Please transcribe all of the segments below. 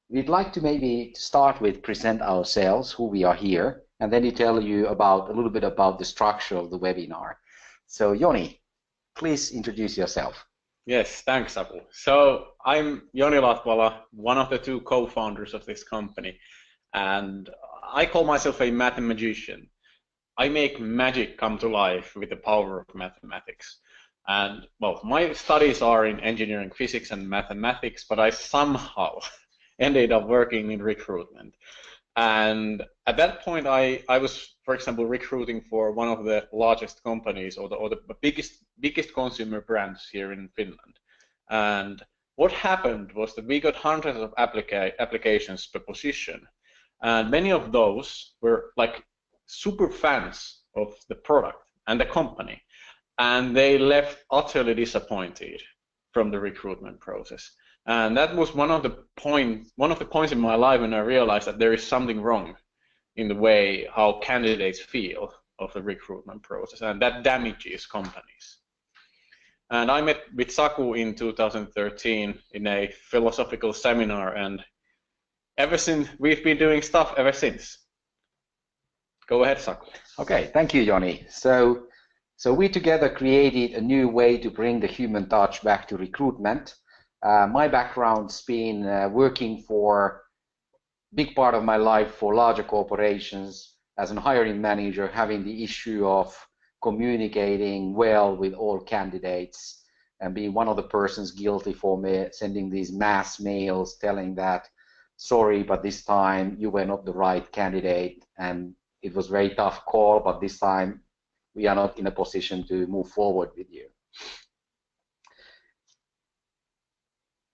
we'd like to maybe start with present ourselves, who we are here, and then tell you about a little bit about the structure of the webinar. So Joni, please introduce yourself. Yes, thanks, Aku. So I'm Joni Latvala, one of the two co-founders of this company, and I call myself a mathematician. I make magic come to life with the power of mathematics. And well, my studies are in engineering, physics, and mathematics, but I somehow ended up working in recruitment. And at that point, I was, for example, recruiting for one of the largest companies or the biggest consumer brands here in Finland. And what happened was that we got hundreds of applications per position, and many of those were like super fans of the product and the company, and they left utterly disappointed from the recruitment process. And that was one of the points in my life when I realized that there is something wrong in the way how candidates feel of the recruitment process, and that damages companies. And I met with Saku in 2013 in a philosophical seminar, and ever since we've been doing stuff ever since. Go ahead, Saku. Okay, thank you, Joni. So we together created a new way to bring the human touch back to recruitment. My background's been working for a big part of my life for larger corporations as a hiring manager, having the issue of communicating well with all candidates and being one of the persons guilty for me sending these mass mails telling that, sorry, but this time you were not the right candidate, and it was a very tough call, but this time we are not in a position to move forward with you.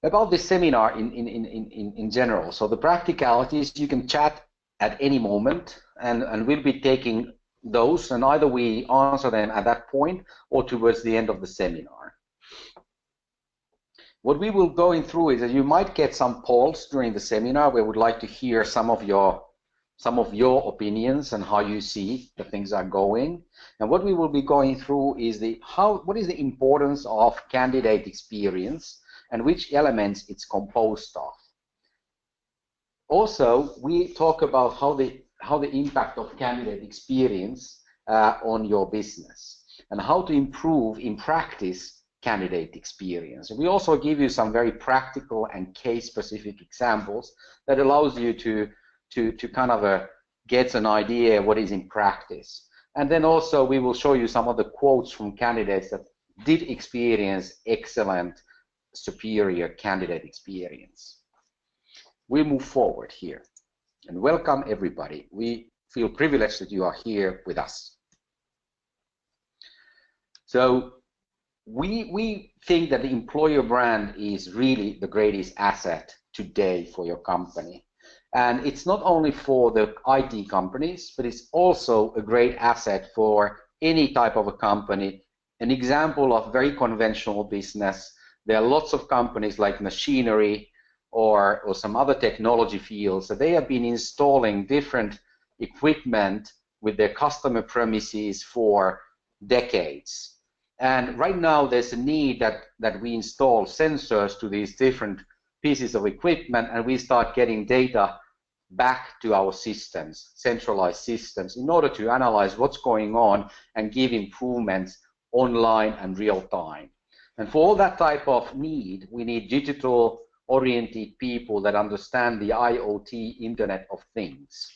About this seminar in general, so the practicalities, you can chat at any moment, and we'll be taking those, and either we answer them at that point or towards the end of the seminar. What we will go through is that you might get some polls during the seminar. We would like to hear some of your opinions and how you see the things are going. And what we will be going through is what is the importance of candidate experience and which elements it's composed of. Also, we talk about how the impact of candidate experience on your business and how to improve in practice candidate experience. And we also give you some very practical and case-specific examples that allows you to kind of get an idea what is in practice. And then also we will show you some of the quotes from candidates that did experience excellent, superior candidate experience. We move forward here and welcome everybody. We feel privileged that you are here with us. So we think that the employer brand is really the greatest asset today for your company. And it's not only for the IT companies, but it's also a great asset for any type of a company. An example of very conventional business, there are lots of companies like machinery or some other technology fields that they have been installing different equipment with their customer premises for decades. And right now there's a need that we install sensors to these different pieces of equipment, and we start getting data back to our systems, centralized systems, in order to analyze what's going on and give improvements online and real time. And for all that type of need, we need digital-oriented people that understand the IoT, Internet of Things.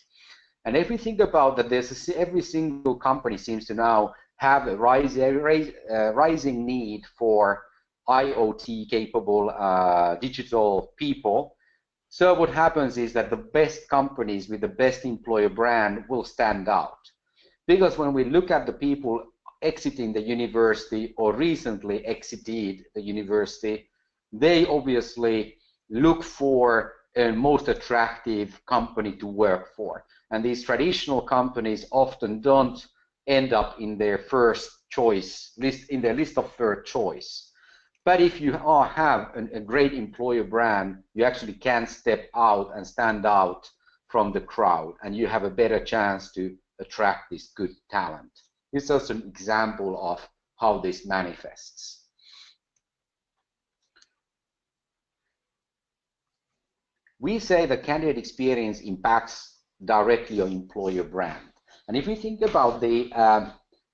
And if we think about that, every single company seems to now have a rising need for IoT-capable digital people. So what happens is that the best companies with the best employer brand will stand out. Because when we look at the people exiting the university or recently exited the university, they obviously look for a most attractive company to work for. And these traditional companies often don't end up in their first choice, in their list of first choice. But if you have a great employer brand, you actually can step out and stand out from the crowd, and you have a better chance to attract this good talent. This is also an example of how this manifests. We say the candidate experience impacts directly your employer brand. And if we think about the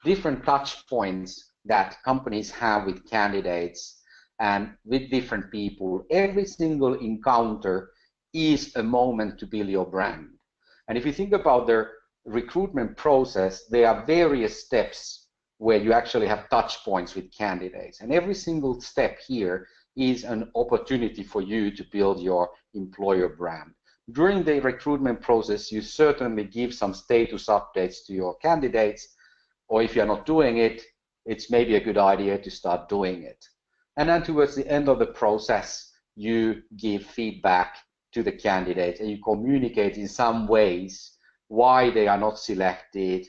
different touch points that companies have with candidates and with different people, every single encounter is a moment to build your brand. And if you think about the recruitment process, there are various steps where you actually have touch points with candidates. And every single step here is an opportunity for you to build your employer brand. During the recruitment process, you certainly give some status updates to your candidates, or if you're not doing it, it's maybe a good idea to start doing it. And then towards the end of the process, you give feedback to the candidates and you communicate in some ways why they are not selected,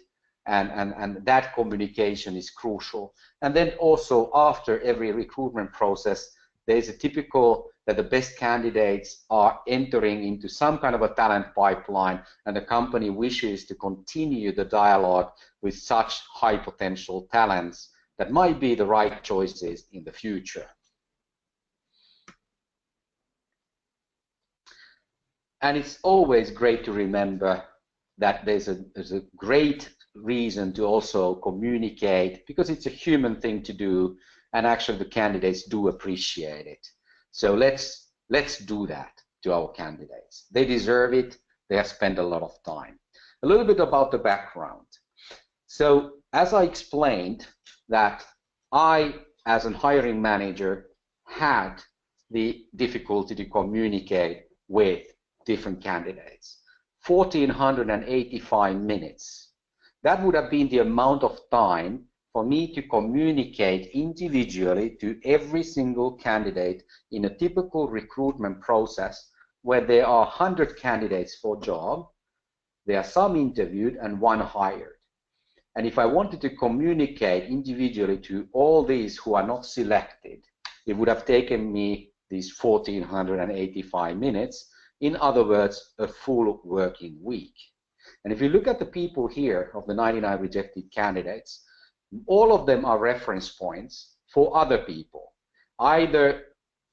and that communication is crucial. And then also after every recruitment process, there's a typical that the best candidates are entering into some kind of a talent pipeline, and the company wishes to continue the dialogue with such high potential talents that might be the right choices in the future. And it's always great to remember that there's a great reason to also communicate, because it's a human thing to do, and actually the candidates do appreciate it. So let's do that to our candidates. They deserve it. They have spent a lot of time. A little bit about the background. So as I explained, that I, as a hiring manager, had the difficulty to communicate with different candidates. 1,485 minutes. That would have been the amount of time for me to communicate individually to every single candidate in a typical recruitment process where there are 100 candidates for a job, there are some interviewed and one hired. And if I wanted to communicate individually to all these who are not selected, it would have taken me these 1,485 minutes. In other words, a full working week. And if you look at the people here of the 99 rejected candidates, all of them are reference points for other people, either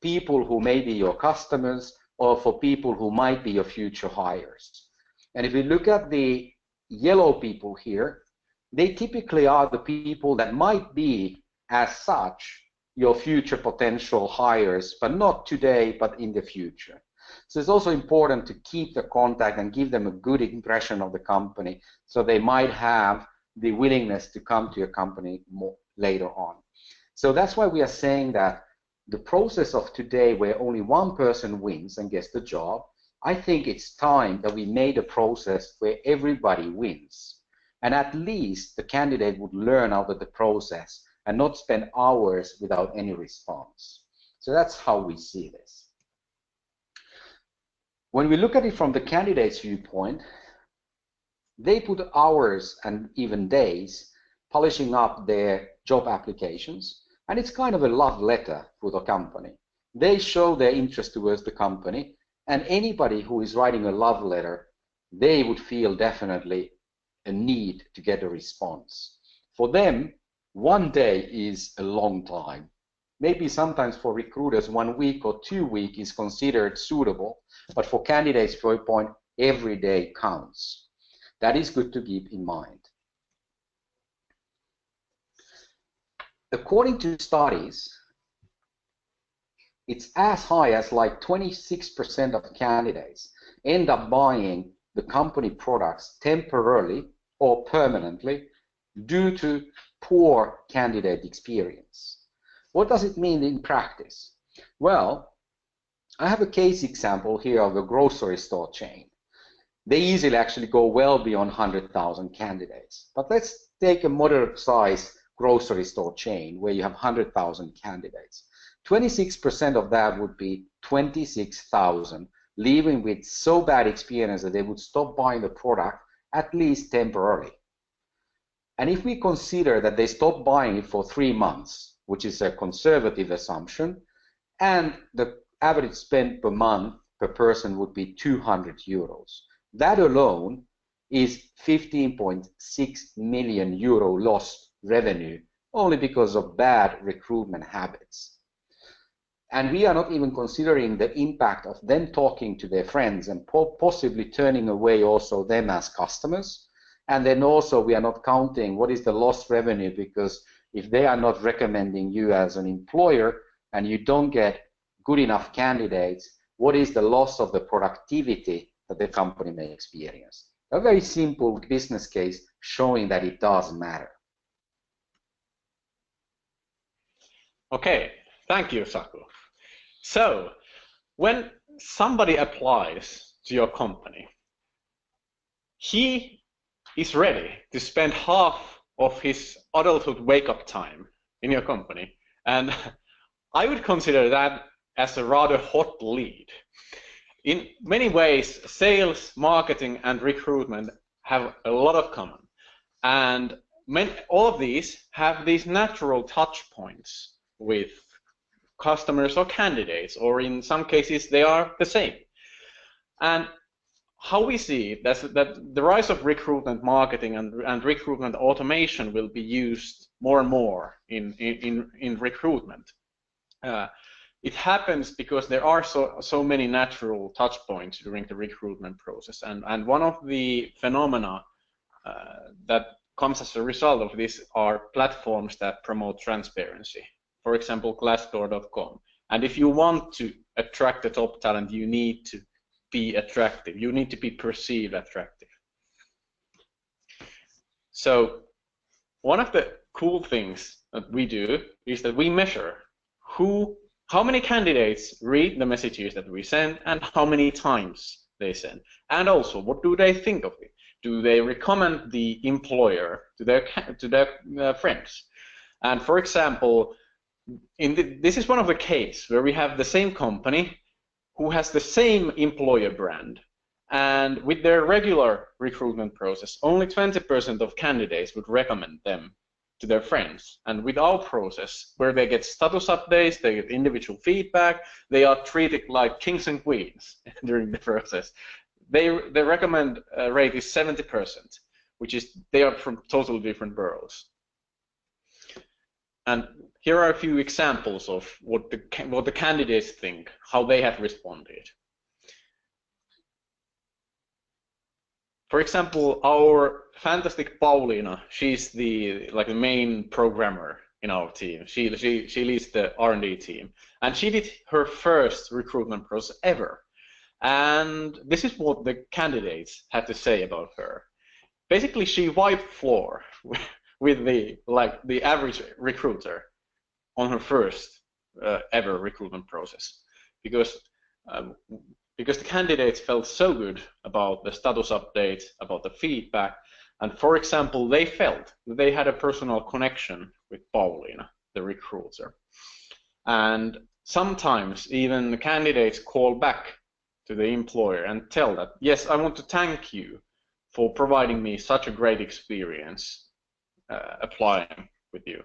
people who may be your customers or for people who might be your future hires. And if you look at the yellow people here, they typically are the people that might be, as such, your future potential hires, but not today, but in the future. So it's also important to keep the contact and give them a good impression of the company, so they might have the willingness to come to your company more later on. So that's why we are saying that the process of today, where only one person wins and gets the job, I think it's time that we made a process where everybody wins. And at least the candidate would learn out of the process and not spend hours without any response. So that's how we see this. When we look at it from the candidate's viewpoint, they put hours and even days polishing up their job applications, and it's kind of a love letter for the company. They show their interest towards the company, and anybody who is writing a love letter, they would feel definitely a need to get a response. For them, one day is a long time. Maybe sometimes for recruiters, 1 week or 2 weeks is considered suitable, but for candidates, for a point, every day counts. That is good to keep in mind. According to studies, it's as high as like 26% of candidates end up buying the company products temporarily or permanently due to poor candidate experience. What does it mean in practice? Well, I have a case example here of a grocery store chain. They easily actually go well beyond 100,000 candidates. But let's take a moderate size grocery store chain where you have 100,000 candidates. 26% of that would be 26,000, leaving with so bad experience that they would stop buying the product at least temporarily. And if we consider that they stop buying it for 3 months, which is a conservative assumption, and the average spend per month per person would be 200 euros. That alone is 15.6 million euro lost revenue only because of bad recruitment habits. And we are not even considering the impact of them talking to their friends and possibly turning away also them as customers. And then also we are not counting what is the lost revenue, because if they are not recommending you as an employer and you don't get good enough candidates, what is the loss of the productivity that the company may experience? A very simple business case showing that it does matter. Okay, thank you, Saku. So, when somebody applies to your company, he is ready to spend half of his adulthood wake-up time in your company, and I would consider that as a rather hot lead. In many ways, sales, marketing, and recruitment have a lot of common, and all of these have these natural touch points with customers or candidates, or in some cases they are the same. And how we see it, that the rise of recruitment marketing and recruitment automation will be used more and more in recruitment. It happens because there are so many natural touch points during the recruitment process, and one of the phenomena that comes as a result of this are platforms that promote transparency. For example, Glassdoor.com. And if you want to attract the top talent, you need to be attractive. You need to be perceived attractive. So one of the cool things that we do is that we measure how many candidates read the messages that we send and how many times they send. And also, what do they think of it? Do they recommend the employer to their friends? And for example, this is one of the cases where we have the same company who has the same employer brand, and with their regular recruitment process, only 20% of candidates would recommend them to their friends. And with our process, where they get status updates, they get individual feedback, they are treated like kings and queens during the process. The recommend rate is 70%, which is they are from totally different worlds. And here are a few examples of what the candidates think, how they have responded. For example, our fantastic Pauliina, she's the main programmer in our team. She leads the R&D team, and she did her first recruitment process ever. And this is what the candidates had to say about her. Basically, she wiped floor with the average recruiter on her first ever recruitment process, because the candidates felt so good about the status updates, about the feedback, and for example, they felt that they had a personal connection with Pauliina, the recruiter. And sometimes even the candidates call back to the employer and tell that, yes, I want to thank you for providing me such a great experience applying with you.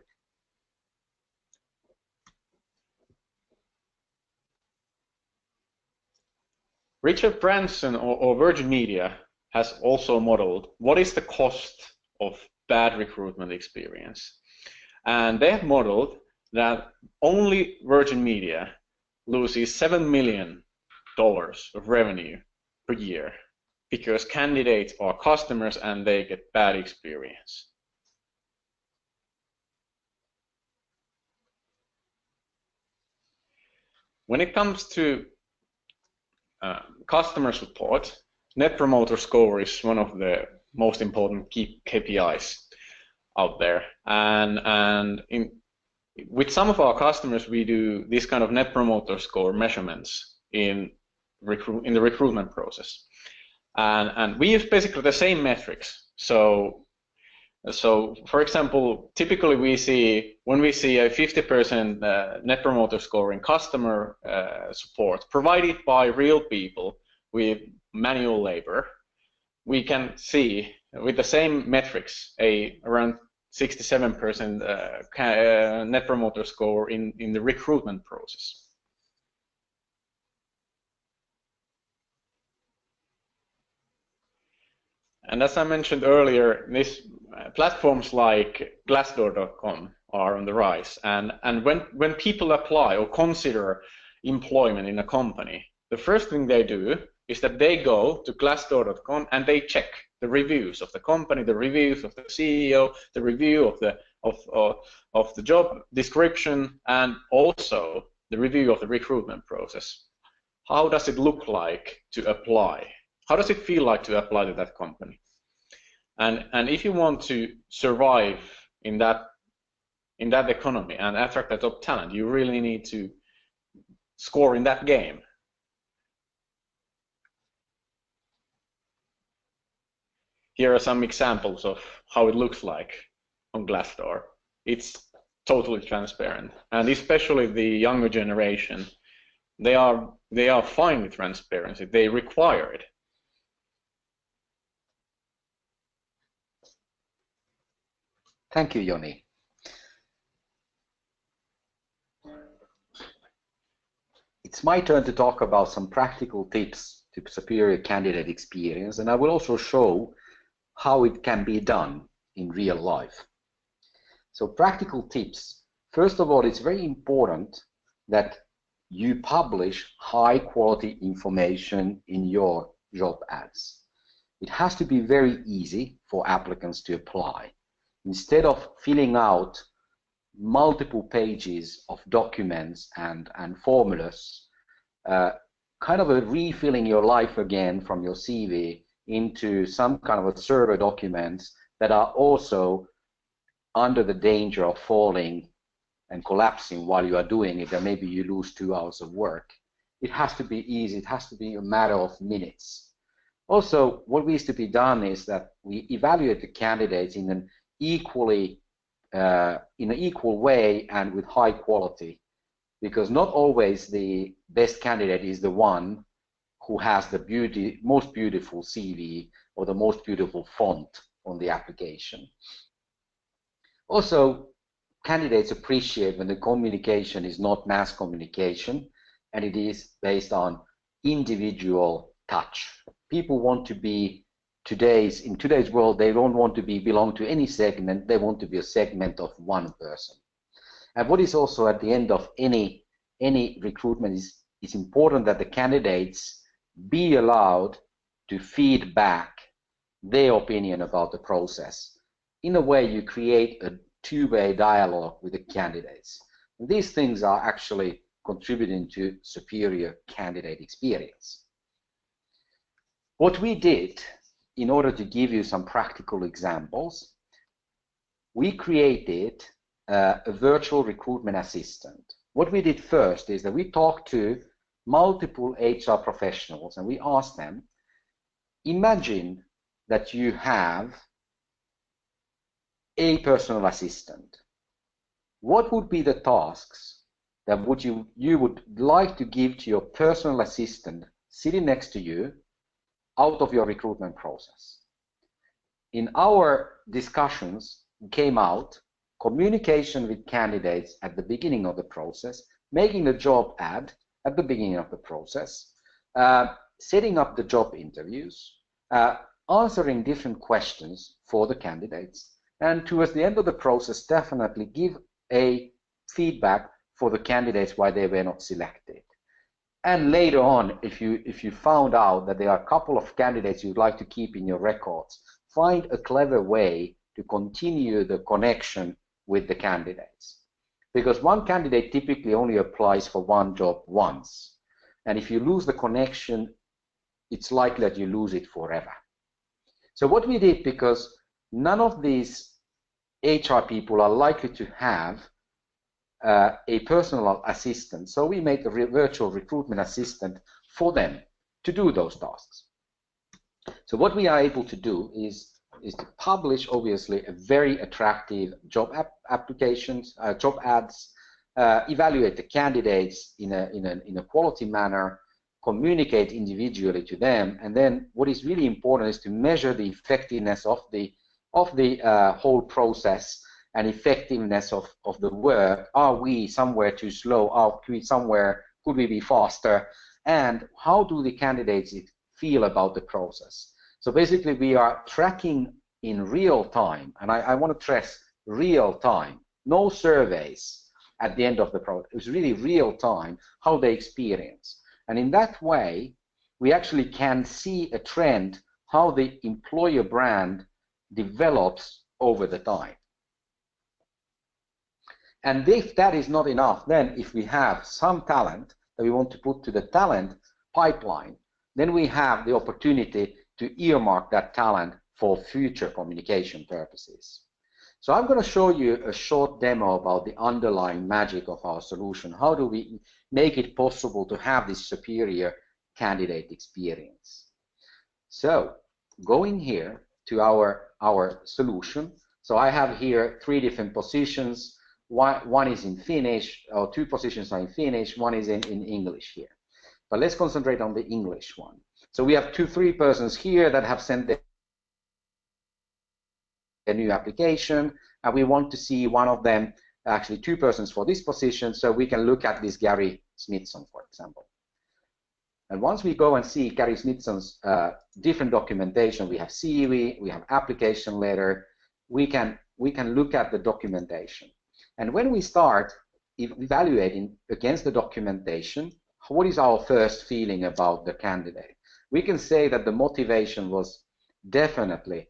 Richard Branson or Virgin Media has also modeled what is the cost of bad recruitment experience. And they have modeled that only Virgin Media loses $7 million of revenue per year because candidates are customers and they get bad experience. When it comes to customer support, Net Promoter Score is one of the most important key KPIs out there. And with some of our customers, we do this kind of Net Promoter Score measurements in the recruitment process. And we use basically the same metrics. So for example, typically when we see a 50% Net Promoter Score in customer support provided by real people with manual labor, we can see with the same metrics around 67% Net Promoter Score in the recruitment process. And as I mentioned earlier, platforms like Glassdoor.com are on the rise. And when people apply or consider employment in a company, the first thing they do is that they go to glassdoor.com and they check the reviews of the company, the reviews of the CEO, the review of the job description, and also the review of the recruitment process. How does it look like to apply? How does it feel like to apply to that company? And if you want to survive in that economy and attract the top talent, you really need to score in that game. Here are some examples of how it looks like on Glassdoor. It's totally transparent, and especially the younger generation, they are fine with transparency. They require it. Thank you, Joni. It's my turn to talk about some practical tips to superior candidate experience, and I will also show how it can be done in real life. So practical tips. First of all, it's very important that you publish high quality information in your job ads. It has to be very easy for applicants to apply. Instead of filling out multiple pages of documents and formulas, kind of refilling your life again from your CV into some kind of a server documents that are also under the danger of falling and collapsing while you are doing it, and maybe you lose 2 hours of work. It has to be easy. It has to be a matter of minutes. Also, what needs to be done is that we evaluate the candidates in an equal way and with high quality, because not always the best candidate is the one who has the most beautiful CV or the most beautiful font on the application. Also, candidates appreciate when the communication is not mass communication and it is based on individual touch. People want to be in today's world, they don't want to belong to any segment, they want to be a segment of one person. And what is also at the end of any recruitment is it's important that the candidates be allowed to feed back their opinion about the process. In a way, you create a two-way dialogue with the candidates. And these things are actually contributing to superior candidate experience. What we did, in order to give you some practical examples, we created a virtual recruitment assistant. What we did first is that we talked to multiple HR professionals and we asked them, imagine that you have a personal assistant. What would be the tasks that you would like to give to your personal assistant sitting next to you out of your recruitment process? In our discussions came out communication with candidates at the beginning of the process, making the job ad at the beginning of the process, setting up the job interviews, answering different questions for the candidates, and towards the end of the process definitely give a feedback for the candidates why they were not selected. And later on, if you found out that there are a couple of candidates you'd like to keep in your records, find a clever way to continue the connection with the candidates. Because one candidate typically only applies for one job once. And if you lose the connection, it's likely that you lose it forever. So what we did, because none of these HR people are likely to have a personal assistant, so we made a virtual recruitment assistant for them to do those tasks. So what we are able to do is to publish, obviously, a very attractive job applications, job ads, evaluate the candidates in a quality manner, communicate individually to them, and then what is really important is to measure the effectiveness of the whole process and effectiveness of the work. Are we somewhere too slow? Are we somewhere, could we be faster? And how do the candidates feel about the process? So basically we are tracking in real time, and I want to stress real time, no surveys at the end of the process. It was really real time, how they experience. And in that way, we actually can see a trend, how the employer brand develops over the time. And if that is not enough, then if we have some talent that we want to put to the talent pipeline, then we have the opportunity to earmark that talent for future communication purposes. So I'm going to show you a short demo about the underlying magic of our solution. How do we make it possible to have this superior candidate experience? So going here to our solution. So I have here 3 different positions. One is in Finnish, or 2 positions are in Finnish, one is in English here. But let's concentrate on the English one. So we have 3 persons here that have sent a new application, and we want to see one of them, actually 2 persons for this position, so we can look at this Gary Smithson, for example. And once we go and see Gary Smithson's different documentation, we have CV, we have application letter, we can look at the documentation. And when we start evaluating against the documentation, what is our first feeling about the candidate? We can say that the motivation was definitely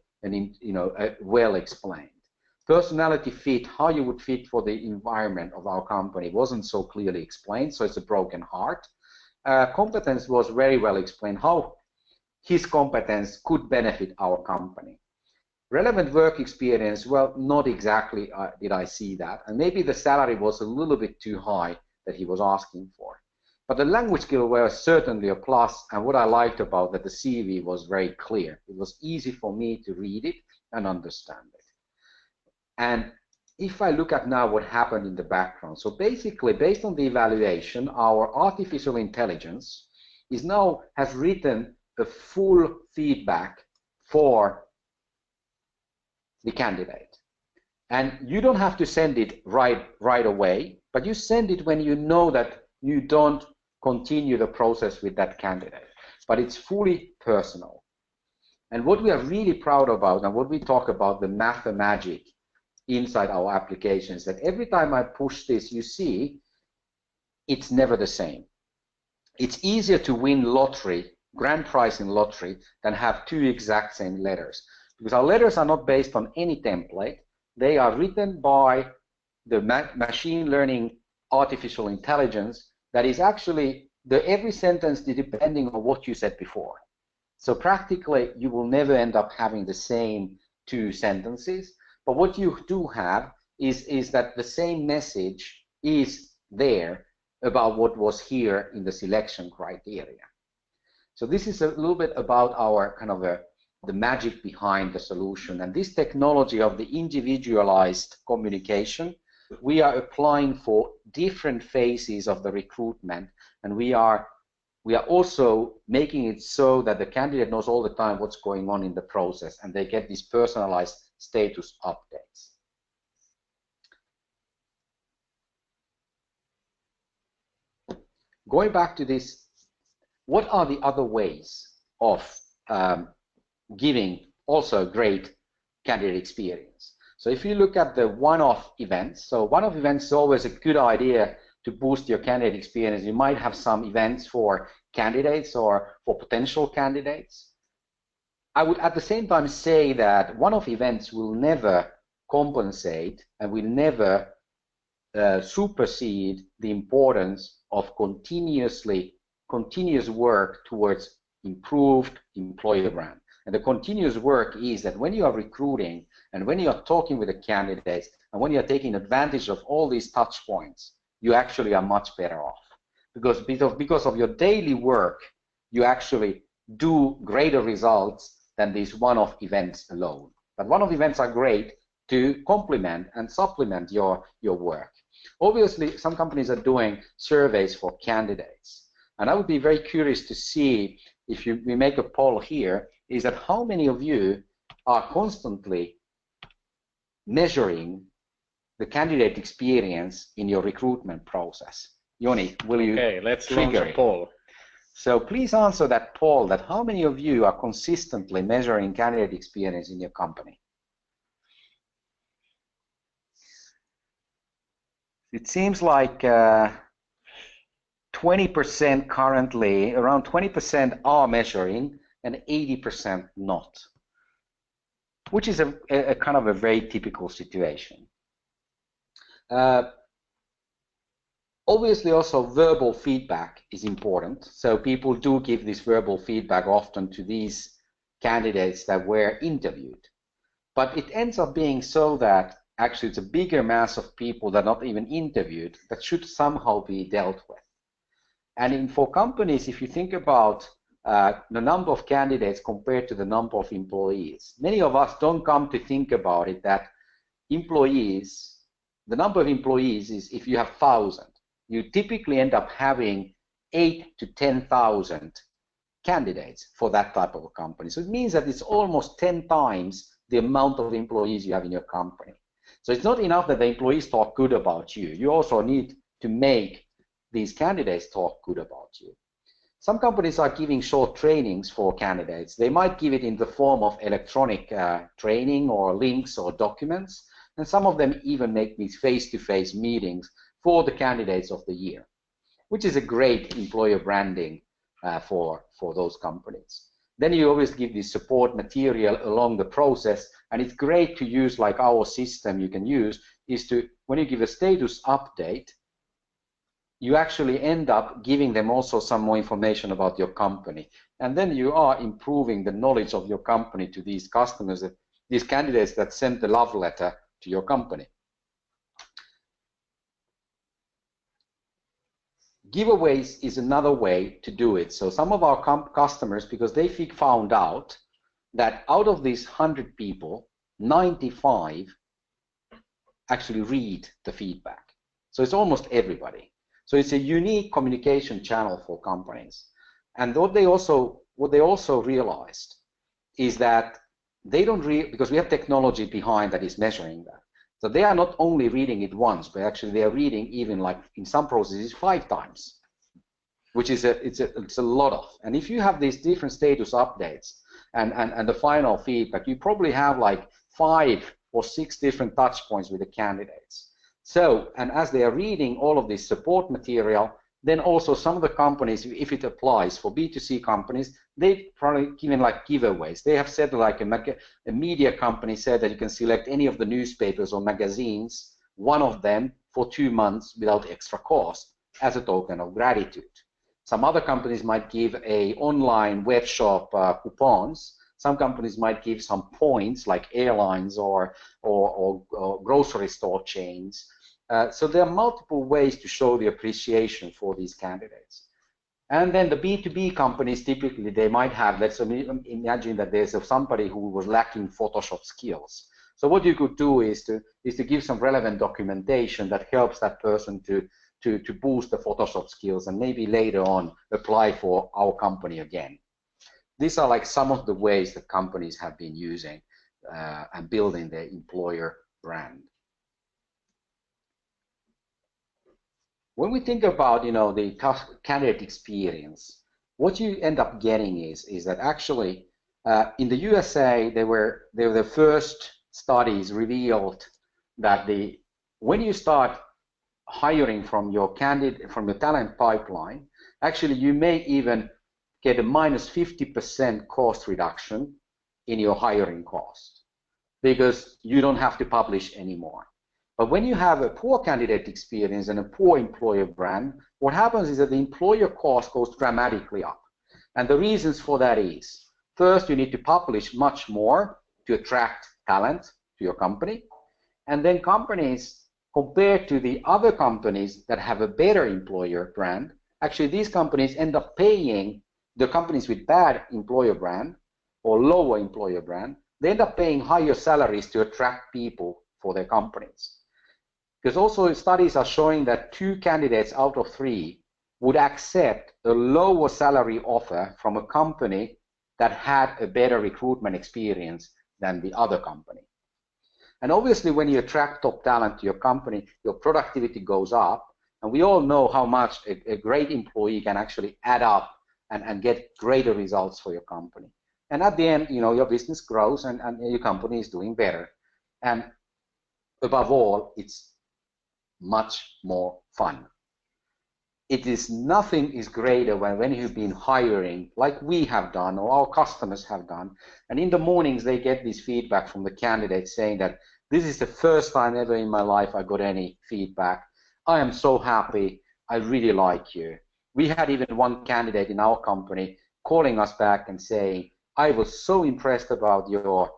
well explained. Personality fit, how you would fit for the environment of our company, wasn't so clearly explained, so it's a broken heart. Competence was very well explained, how his competence could benefit our company. Relevant work experience, well, not exactly did I see that, and maybe the salary was a little bit too high that he was asking for. But the language skill was certainly a plus, and what I liked about that the CV was very clear. It was easy for me to read it and understand it. And if I look at now what happened in the background, so basically based on the evaluation, our artificial intelligence has written a full feedback for the candidate. And you don't have to send it right away, but you send it when you know that you don't continue the process with that candidate. But it's fully personal. And what we are really proud about, and what we talk about, the math magic inside our applications, that every time I push this, you see, it's never the same. It's easier to win lottery, grand prize in lottery, than have 2 exact same letters. Because our letters are not based on any template. They are written by the machine learning artificial intelligence that is actually every sentence depending on what you said before. So practically, you will never end up having the same 2 sentences. But what you do have is that the same message is there about what was here in the selection criteria. So this is a little bit about our kind of the magic behind the solution. And this technology of the individualized communication, we are applying for different phases of the recruitment, and we are also making it so that the candidate knows all the time what's going on in the process, and they get these personalized status updates. Going back to this, what are the other ways of giving also great candidate experience? So if you look at the one-off events, so one-off events is always a good idea to boost your candidate experience. You might have some events for candidates or for potential candidates. I would at the same time say that one-off events will never compensate and will never supersede the importance of continuous work towards improved employer brand. And the continuous work is that when you are recruiting and when you are talking with the candidates and when you are taking advantage of all these touch points, you actually are much better off. Because of your daily work, you actually do greater results than these one-off events alone. But one-off events are great to complement and supplement your work. Obviously, some companies are doing surveys for candidates. And I would be very curious to see, if we make a poll here, is that how many of you are constantly measuring the candidate experience in your recruitment process? Joni, will you Okay, let's launch a poll. So please answer that poll, that how many of you are consistently measuring candidate experience in your company? it seems like 20% currently, around 20% are measuring and 80% not, which is a kind of a very typical situation. Obviously also verbal feedback is important. So people do give this verbal feedback often to these candidates that were interviewed. But it ends up being so that actually it's a bigger mass of people that are not even interviewed that should somehow be dealt with. And for companies, if you think about the number of candidates compared to the number of employees, many of us don't come to think about it that employees, the number of employees is, if you have 1,000, you typically end up having 8,000 to 10,000 candidates for that type of a company. So it means that it's almost 10 times the amount of employees you have in your company. So it's not enough that the employees talk good about you. You also need to make these candidates talk good about you. Some companies are giving short trainings for candidates. They might give it in the form of electronic training or links or documents. And some of them even make these face-to-face meetings for the candidates of the year, which is a great employer branding for those companies. Then you always give this support material along the process, and it's great to use, like our system you can use, is to, when you give a status update, you actually end up giving them also some more information about your company. And then you are improving the knowledge of your company to these customers, these candidates that send the love letter to your company. Giveaways is another way to do it. So some of our customers, because they found out that out of these 100 people, 95 actually read the feedback. So it's almost everybody. So it's a unique communication channel for companies. And what they also realized is that they don't because we have technology behind that is measuring that. So they are not only reading it once, but actually they are reading even, like in some processes, 5 times, which is it's a lot of. And if you have these different status updates and the final feedback, you probably have like 5 or 6 different touch points with the candidates. So, and as they are reading all of this support material, then also some of the companies, if it applies for B2C companies, they probably given like giveaways. They have said, like a media company said that you can select any of the newspapers or magazines, one of them for 2 months without extra cost as a token of gratitude. Some other companies might give a online web shop coupons. Some companies might give some points like airlines or grocery store chains. So there are multiple ways to show the appreciation for these candidates. And then the B2B companies, typically they might have, let's imagine that there's somebody who was lacking Photoshop skills. So what you could do is to give some relevant documentation that helps that person to boost the Photoshop skills and maybe later on apply for our company again. These are like some of the ways that companies have been using and building their employer brand. When we think about, the candidate experience, what you end up getting is that actually in the USA, the first studies revealed that when you start hiring from your talent pipeline, actually you may even get a minus 50% cost reduction in your hiring cost because you don't have to publish anymore. But when you have a poor candidate experience and a poor employer brand, what happens is that the employer cost goes dramatically up. And the reasons for that is, first, you need to publish much more to attract talent to your company. And then companies, compared to the other companies that have a better employer brand, actually these companies end up paying the companies with bad employer brand or lower employer brand, they end up paying higher salaries to attract people for their companies. Because also studies are showing that 2 candidates out of 3 would accept a lower salary offer from a company that had a better recruitment experience than the other company. And obviously when you attract top talent to your company, your productivity goes up. And we all know how much a great employee can actually add up and get greater results for your company. And at the end, your business grows and your company is doing better. And above all, it's much more fun. It is nothing is greater when you've been hiring, like we have done or our customers have done, and in the mornings they get this feedback from the candidates saying that this is the first time ever in my life I got any feedback. I am so happy. I really like you. We had even one candidate in our company calling us back and saying, I was so impressed about your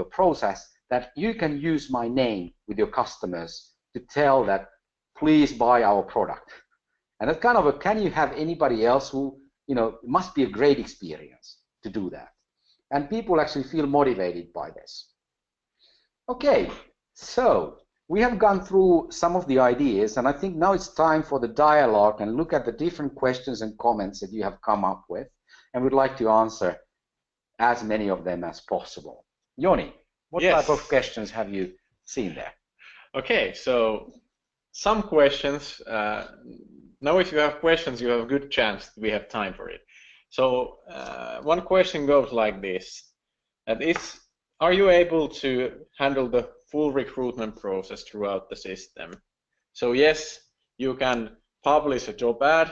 process that you can use my name with your customers to tell that please buy our product. And that's kind of a, can you have anybody else who, you know, it must be a great experience to do that. And people actually feel motivated by this. Okay, so we have gone through some of the ideas, and I think now it's time for the dialogue and look at the different questions and comments that you have come up with, and we'd like to answer as many of them as possible. Joni, what type of questions have you seen there? Okay, so some questions. Now if you have questions, you have a good chance we have time for it. So one question goes like this. That is, are you able to handle the full recruitment process throughout the system? So yes, you can publish a job ad,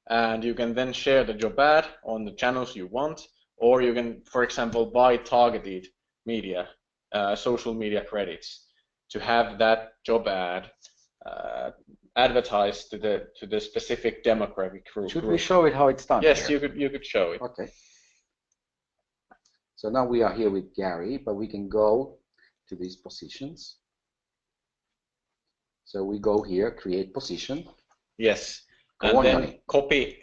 and you can then share the job ad on the channels you want, or you can, for example, buy targeted media, social media credits to have that job ad advertised to the specific demographic group. Should we show it how it's done? Yes, here? you could show it. Okay. So now we are here with Gary, but we can go to these positions. So we go here, create position. Yes, and then copy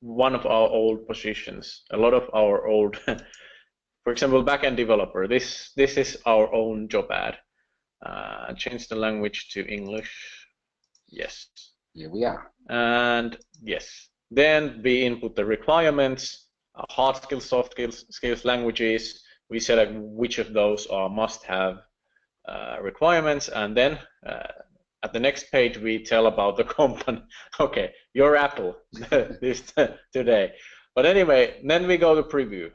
one of our old positions. A lot of our old, for example, backend developer. This is our own job ad. Change the language to English. Yes. Here we are. And yes, then we input the requirements, hard skills, soft skills, languages. We select which of those are must-have requirements, and then at the next page we tell about the company. Okay, you're Apple this today. But anyway, then we go to preview.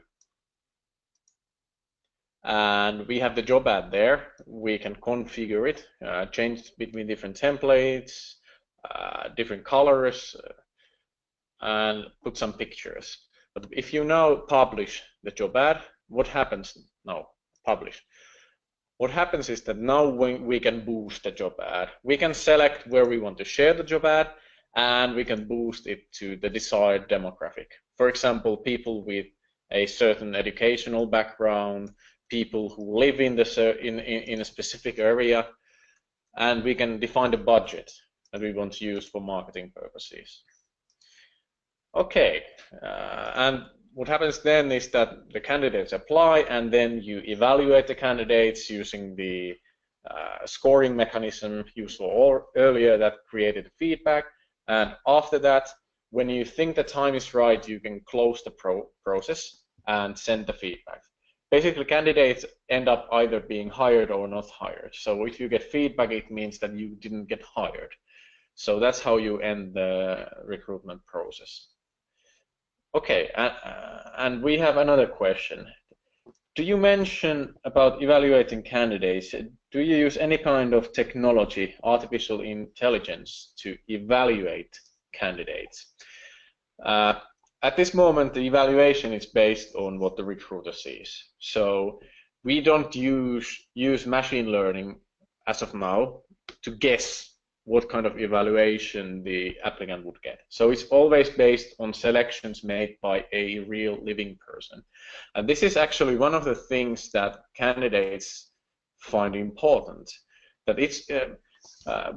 And we have the job ad there. We can configure it, change between different templates, different colors, and put some pictures. But if you now publish the job ad, what happens now? Publish. What happens is that now we can boost the job ad. We can select where we want to share the job ad, and we can boost it to the desired demographic. For example, people with a certain educational background, people who live in a specific area, and we can define the budget that we want to use for marketing purposes. Okay, and what happens then is that the candidates apply, and then you evaluate the candidates using the scoring mechanism used earlier that created feedback. And after that, when you think the time is right, you can close the process and send the feedback. Basically, candidates end up either being hired or not hired. So if you get feedback, it means that you didn't get hired. So that's how you end the recruitment process. Okay, and we have another question. Do you mention about evaluating candidates? Do you use any kind of technology, artificial intelligence, to evaluate candidates? At this moment, the evaluation is based on what the recruiter sees. So we don't use machine learning as of now to guess what kind of evaluation the applicant would get. So it's always based on selections made by a real living person. And this is actually one of the things that candidates find important. That it's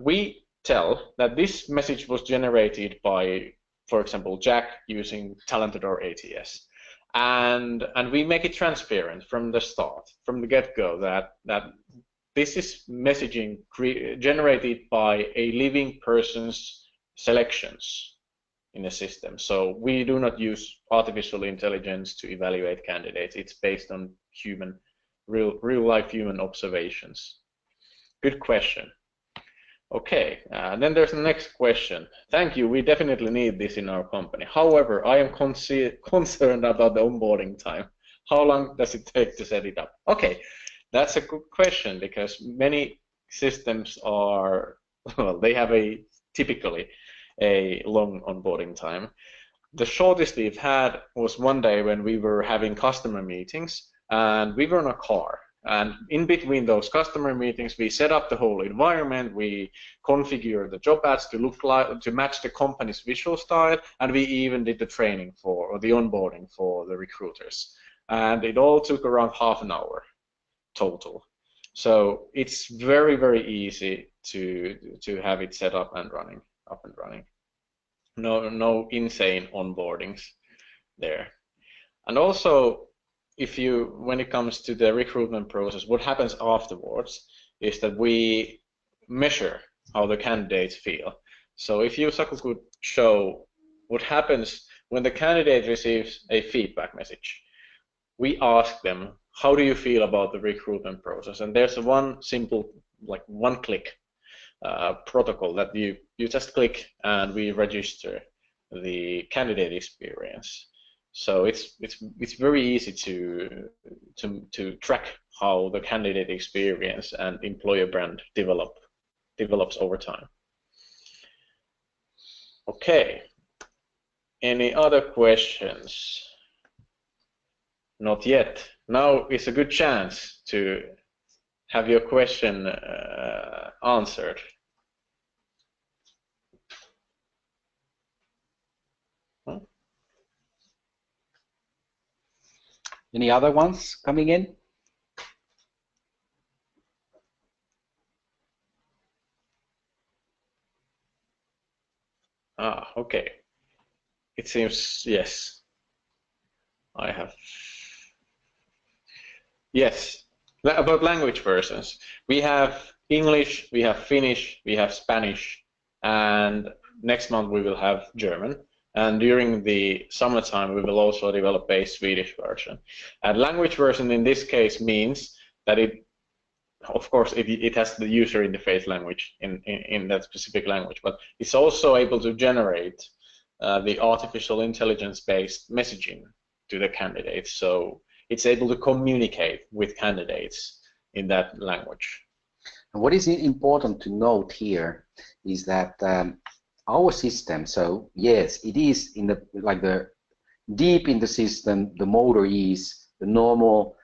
we tell that this message was generated by, for example, Jack using Talented.or ATS, and we make it transparent from the start, from the get-go, that this is messaging generated by a living person's selections in the system. So we do not use artificial intelligence to evaluate candidates. It's based on real-life human observations. Good question. Okay, then there's the next question. Thank you, we definitely need this in our company. However, I am concerned about the onboarding time. How long does it take to set it up? Okay, that's a good question, because many systems are, well, they have typically a long onboarding time. The shortest we've had was one day when we were having customer meetings, and we were in a car. And in between those customer meetings, we set up the whole environment. We configured the job ads to look like, to match the company's visual style, and we even did the training or the onboarding for the recruiters. And it all took around half an hour total. So it's very, very easy to have it set up and running. No insane onboardings there. And also, when it comes to the recruitment process, what happens afterwards is that we measure how the candidates feel. So if you, Saku, could show what happens when the candidate receives a feedback message, we ask them, how do you feel about the recruitment process? And there's one simple, like one-click protocol that you just click, and we register the candidate experience. So it's very easy to track how the candidate experience and employer brand develops over time. Okay. Any other questions? Not yet. Now is a good chance to have your question answered. Huh? Any other ones coming in? Okay. It seems, yes. I have. Yes, about language versions. We have English, we have Finnish, we have Spanish, and next month we will have German. And during the summertime, we will also develop a Swedish version. And language version in this case means that of course, it has the user interface language in that specific language, but it's also able to generate the artificial intelligence-based messaging to the candidates. So it's able to communicate with candidates in that language. And what is important to note here is that our system, so yes, it is in the deep in the system, the motor is the normal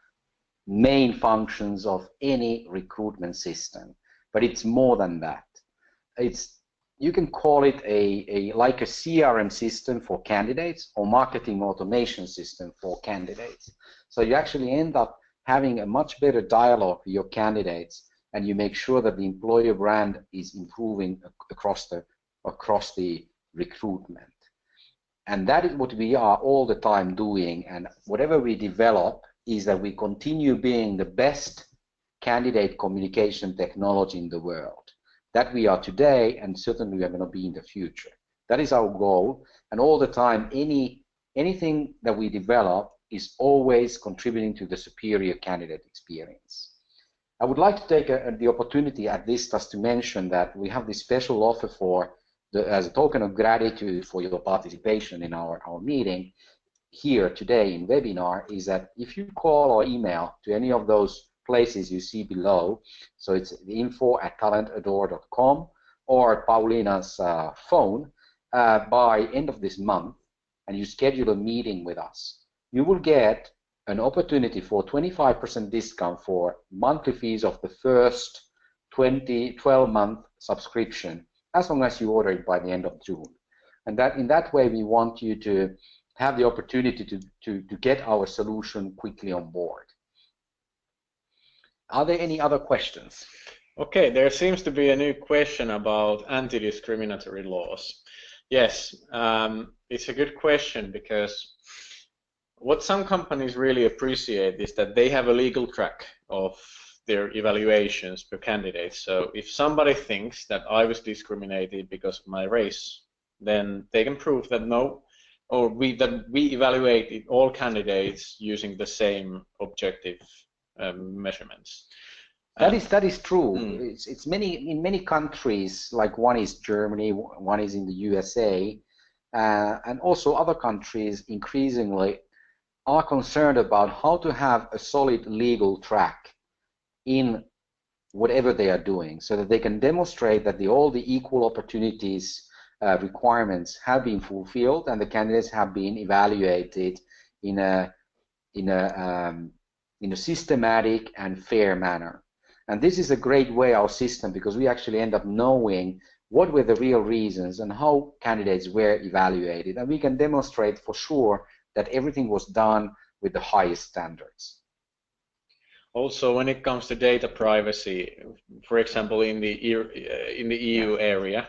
main functions of any recruitment system, but it's more than that. You can call it like a CRM system for candidates or marketing automation system for candidates. So you actually end up having a much better dialogue with your candidates, and you make sure that the employer brand is improving across the recruitment. And that is what we are all the time doing, and whatever we develop is that we continue being the best candidate communication technology in the world. That we are today, and certainly we are going to be in the future. That is our goal, and all the time, anything that we develop is always contributing to the superior candidate experience. I would like to take the opportunity at this just to mention that we have this special offer as a token of gratitude for your participation in our meeting here today in webinar, is that if you call or email to any of those places you see below, so it's info@talentadore.com or Paulina's phone, by end of this month, and you schedule a meeting with us, you will get an opportunity for 25% discount for monthly fees of the first 12-month subscription, as long as you order it by the end of June. And that in that way, we want you to have the opportunity to get our solution quickly on board. Are there any other questions? Okay, there seems to be a new question about anti-discriminatory laws. Yes, it's a good question, because what some companies really appreciate is that they have a legal track of their evaluations per candidate. So if somebody thinks that I was discriminated because of my race, then they can prove that no, or that we evaluated all candidates using the same objective measurements. That is true. It's in many countries, like one is Germany, one is in the USA, and also other countries increasingly are concerned about how to have a solid legal track in whatever they are doing, so that they can demonstrate that all the equal opportunities requirements have been fulfilled and the candidates have been evaluated in a systematic and fair manner. And this is a great way, our system, because we actually end up knowing what were the real reasons and how candidates were evaluated, and we can demonstrate for sure that everything was done with the highest standards. Also, when it comes to data privacy, for example, in the EU area,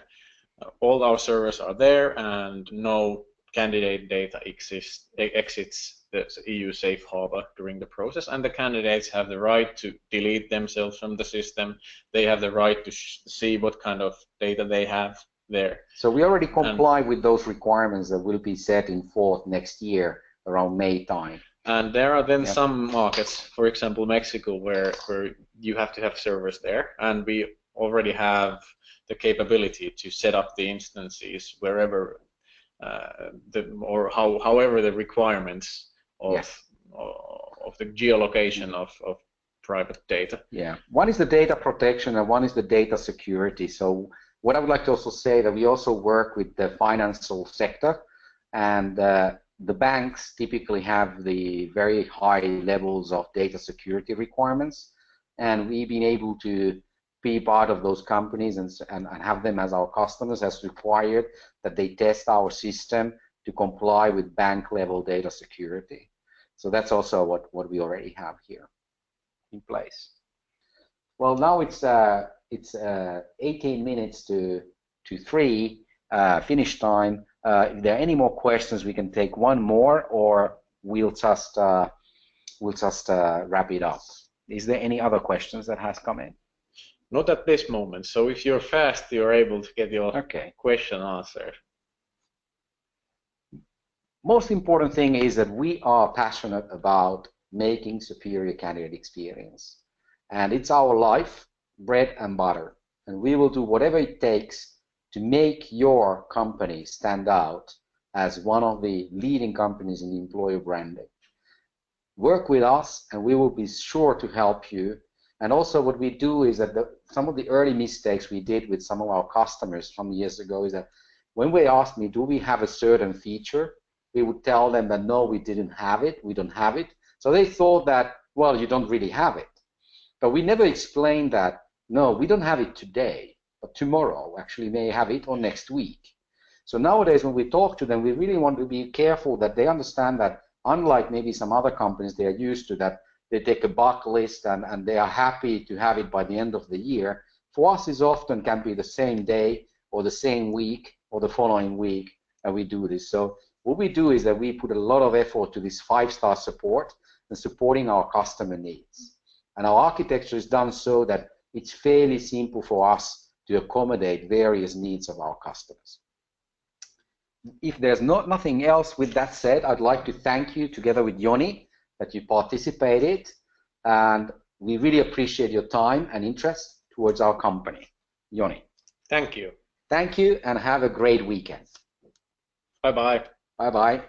all our servers are there, and no candidate data exits the EU safe harbor during the process, and the candidates have the right to delete themselves from the system. They have the right to see what kind of data they have there. So we already comply with those requirements that will be set in forth next year around May time. And there are then some markets, for example Mexico, where you have to have servers there, and we already have the capability to set up the instances wherever however the requirements of the geolocation of private data. Yeah, one is the data protection and one is the data security. So what I would like to also say that we also work with the financial sector, and the banks typically have the very high levels of data security requirements, and we've been able to be part of those companies and have them as our customers as required, that they test our system to comply with bank level data security. So that's also what we already have here in place. Well, now it's 18 minutes to 3 finish time. If there are any more questions, we can take one more, or we'll just wrap it up. Is there any other questions that has come in? Not at this moment. So if you're fast, you're able to get your question answered. Most important thing is that we are passionate about making superior candidate experience, and it's our life, bread and butter, and we will do whatever it takes to make your company stand out as one of the leading companies in employer branding. Work with us and we will be sure to help you. And also what we do is that some of the early mistakes we did with some of our customers from years ago is that when they asked me, do we have a certain feature, we would tell them that no, we didn't have it, we don't have it. So they thought that, well, you don't really have it. But we never explained that, no, we don't have it today, but tomorrow actually may have it, or next week. So nowadays when we talk to them, we really want to be careful that they understand that unlike maybe some other companies they are used to, that they take a buck list and they are happy to have it by the end of the year, for us it often can be the same day or the same week or the following week, and we do this. So what we do is that we put a lot of effort to this 5-star support and supporting our customer needs. And our architecture is done so that it's fairly simple for us to accommodate various needs of our customers. If there's nothing else, with that said, I'd like to thank you together with Joni that you participated, and we really appreciate your time and interest towards our company. Joni. Thank you. Thank you, and have a great weekend. Bye-bye. Bye-bye.